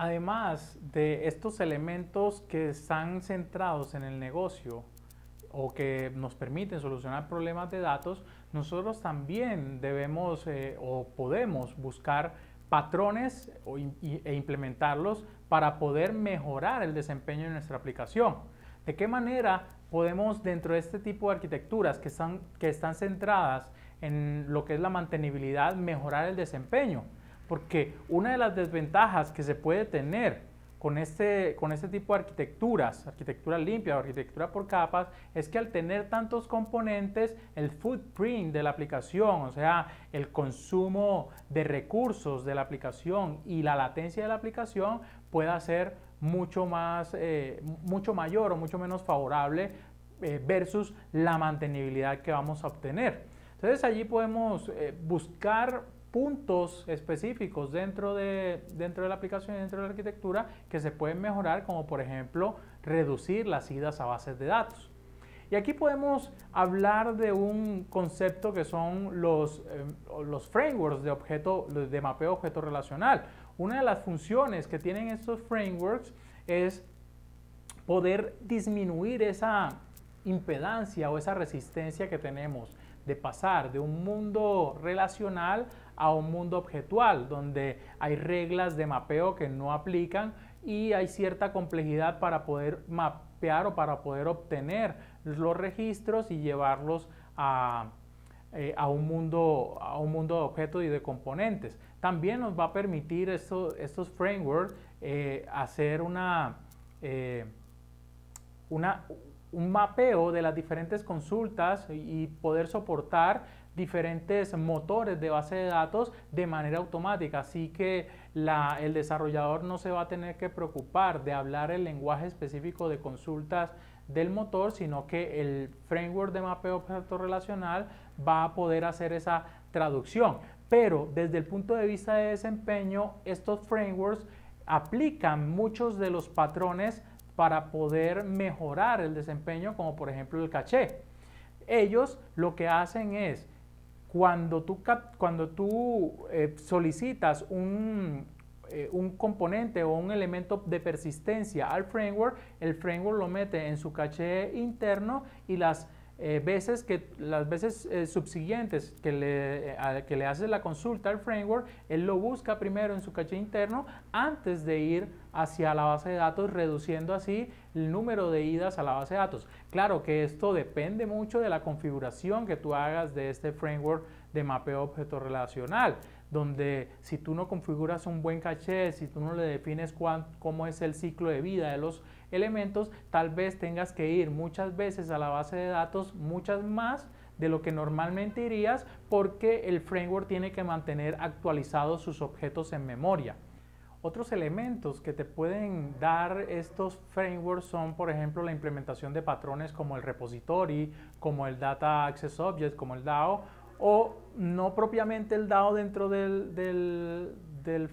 Además de estos elementos que están centrados en el negocio o que nos permiten solucionar problemas de datos, nosotros también debemos o podemos buscar patrones e implementarlos para poder mejorar el desempeño de nuestra aplicación. ¿De qué manera podemos, dentro de este tipo de arquitecturas que están centradas en lo que es la mantenibilidad, mejorar el desempeño? Porque una de las desventajas que se puede tener con este tipo de arquitecturas, arquitectura limpia o arquitectura por capas, es que al tener tantos componentes, el footprint de la aplicación, o sea, el consumo de recursos de la aplicación y la latencia de la aplicación pueda ser mucho mayor o mucho menos favorable versus la mantenibilidad que vamos a obtener. Entonces allí podemos buscar puntos específicos dentro de la aplicación y dentro de la arquitectura que se pueden mejorar, como por ejemplo reducir las idas a bases de datos. Y aquí podemos hablar de un concepto que son los frameworks de mapeo objeto relacional. Una de las funciones que tienen estos frameworks es poder disminuir esa impedancia o esa resistencia que tenemos de pasar de un mundo relacional a un mundo objetual, donde hay reglas de mapeo que no aplican y hay cierta complejidad para poder mapear o para poder obtener los registros y llevarlos a un mundo de objetos y de componentes. También nos va a permitir estos frameworks hacer un mapeo de las diferentes consultas y poder soportar diferentes motores de base de datos de manera automática, así que el desarrollador no se va a tener que preocupar de hablar el lenguaje específico de consultas del motor, sino que el framework de mapeo objeto relacional va a poder hacer esa traducción. Pero desde el punto de vista de desempeño, estos frameworks aplican muchos de los patrones para poder mejorar el desempeño, como por ejemplo el caché. Ellos lo que hacen es, cuando tú solicitas un componente o un elemento de persistencia al framework, el framework lo mete en su caché interno y las veces subsiguientes que le haces la consulta al framework, él lo busca primero en su caché interno antes de ir hacia la base de datos, reduciendo así el número de idas a la base de datos. Claro que esto depende mucho de la configuración que tú hagas de este framework de mapeo objeto relacional, donde si tú no configuras un buen caché, si tú no le defines cómo es el ciclo de vida de los elementos, tal vez tengas que ir muchas veces a la base de datos, muchas más de lo que normalmente irías, porque el framework tiene que mantener actualizados sus objetos en memoria. Otros elementos que te pueden dar estos frameworks son, por ejemplo, la implementación de patrones como el repository, como el Data Access Object, como el DAO, o no propiamente el DAO dentro del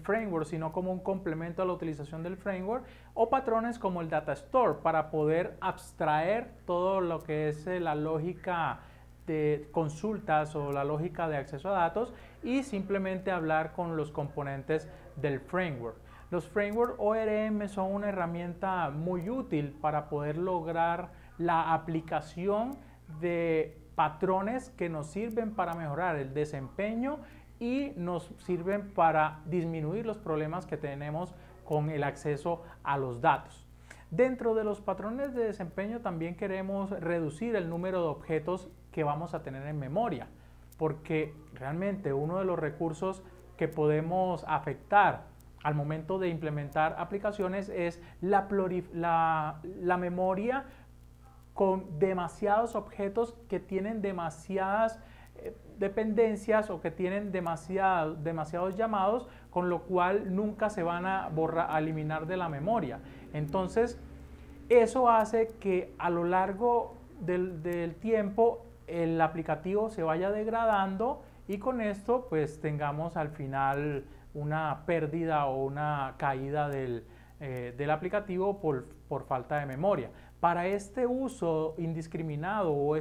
framework, sino como un complemento a la utilización del framework, o patrones como el Data Store para poder abstraer todo lo que es la lógica de consultas o la lógica de acceso a datos y simplemente hablar con los componentes del framework. Los frameworks ORM son una herramienta muy útil para poder lograr la aplicación de patrones que nos sirven para mejorar el desempeño y nos sirven para disminuir los problemas que tenemos con el acceso a los datos. Dentro de los patrones de desempeño también queremos reducir el número de objetos que vamos a tener en memoria, porque realmente uno de los recursos que podemos afectar al momento de implementar aplicaciones es la memoria con demasiados objetos que tienen demasiadas dependencias o que tienen demasiados llamados, con lo cual nunca se van a eliminar de la memoria. Entonces, eso hace que a lo largo del tiempo el aplicativo se vaya degradando y con esto pues tengamos al final una pérdida o una caída del aplicativo por falta de memoria. Para este uso indiscriminado o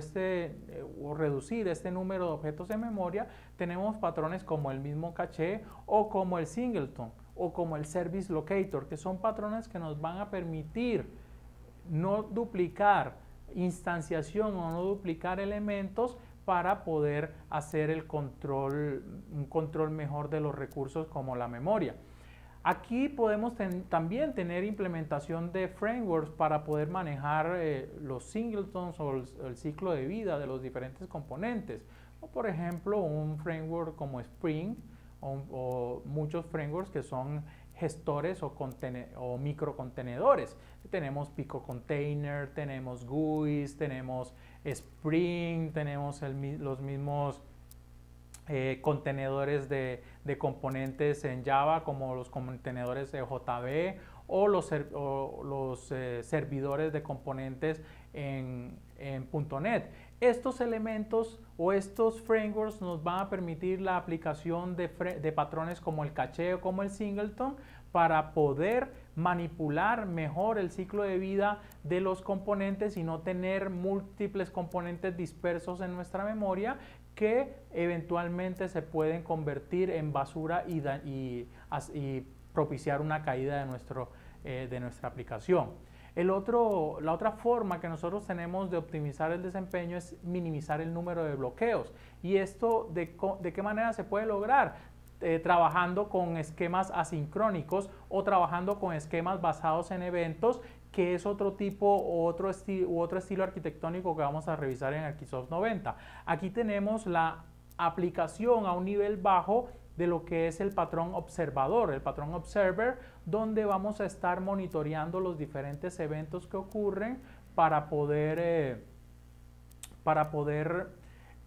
reducir este número de objetos en memoria, tenemos patrones como el mismo caché o como el singleton. o como el Service Locator, que son patrones que nos van a permitir no duplicar instanciación o no duplicar elementos para poder hacer un control mejor de los recursos como la memoria. Aquí podemos también tener implementación de frameworks para poder manejar los singletons o el ciclo de vida de los diferentes componentes. O por ejemplo, un framework como Spring o muchos frameworks que son gestores o microcontenedores. Tenemos Pico Container, tenemos GUIs, tenemos Spring, tenemos los mismos contenedores de componentes en Java como los contenedores de JB o los servidores de componentes en .NET. Estos elementos o estos frameworks nos van a permitir la aplicación de patrones como el caché o como el singleton para poder manipular mejor el ciclo de vida de los componentes y no tener múltiples componentes dispersos en nuestra memoria que eventualmente se pueden convertir en basura y propiciar una caída de nuestra aplicación. La otra forma que nosotros tenemos de optimizar el desempeño es minimizar el número de bloqueos. ¿Y esto de qué manera se puede lograr? Trabajando con esquemas asincrónicos o trabajando con esquemas basados en eventos, que es otro tipo u otro estilo arquitectónico que vamos a revisar en Archisoft 90. Aquí tenemos la aplicación a un nivel bajo de lo que es el patrón observador, el patrón observer, donde vamos a estar monitoreando los diferentes eventos que ocurren para poder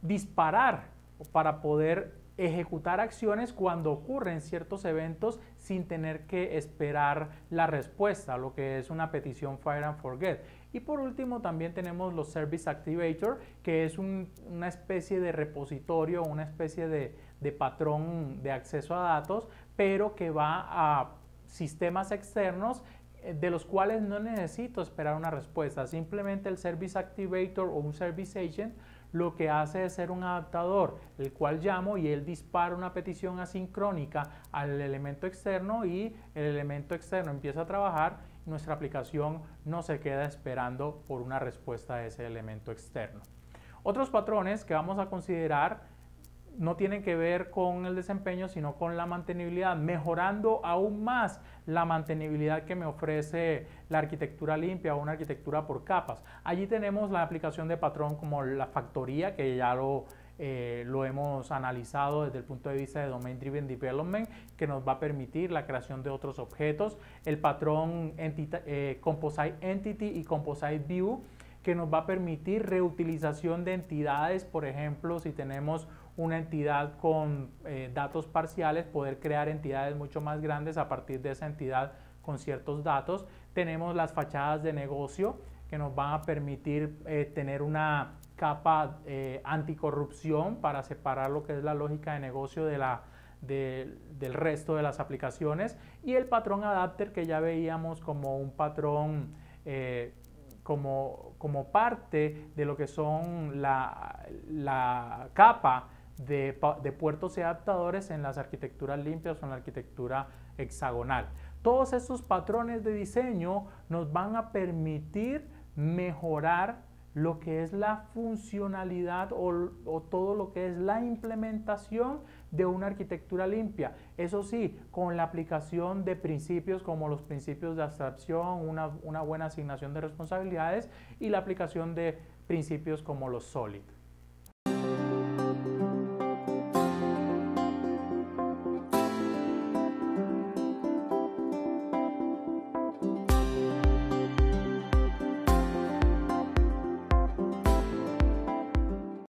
disparar o para poder ejecutar acciones cuando ocurren ciertos eventos sin tener que esperar la respuesta, lo que es una petición fire and forget. Y por último también tenemos los Service Activator, que es una especie de repositorio, una especie de patrón de acceso a datos, pero que va a sistemas externos de los cuales no necesito esperar una respuesta. Simplemente el Service Activator o un Service Agent lo que hace es ser un adaptador, el cual llamo y él dispara una petición asincrónica al elemento externo y el elemento externo empieza a trabajar y nuestra aplicación no se queda esperando por una respuesta de ese elemento externo. Otros patrones que vamos a considerar no tienen que ver con el desempeño, sino con la mantenibilidad, mejorando aún más la mantenibilidad que me ofrece la arquitectura limpia o una arquitectura por capas. Allí tenemos la aplicación de patrón como la factoría, que ya lo hemos analizado desde el punto de vista de Domain Driven Development, que nos va a permitir la creación de otros objetos, el patrón Composite Entity y Composite View, que nos va a permitir reutilización de entidades. Por ejemplo, si tenemos una entidad con datos parciales, poder crear entidades mucho más grandes a partir de esa entidad con ciertos datos. Tenemos las fachadas de negocio, que nos van a permitir tener una capa anticorrupción para separar lo que es la lógica de negocio del resto de las aplicaciones. Y el patrón adapter, que ya veíamos como un patrón como parte de lo que son la capa de puertos y adaptadores en las arquitecturas limpias o en la arquitectura hexagonal. Todos estos patrones de diseño nos van a permitir mejorar lo que es la funcionalidad o todo lo que es la implementación de una arquitectura limpia. Eso sí, con la aplicación de principios como los principios de abstracción, una buena asignación de responsabilidades y la aplicación de principios como los SOLID.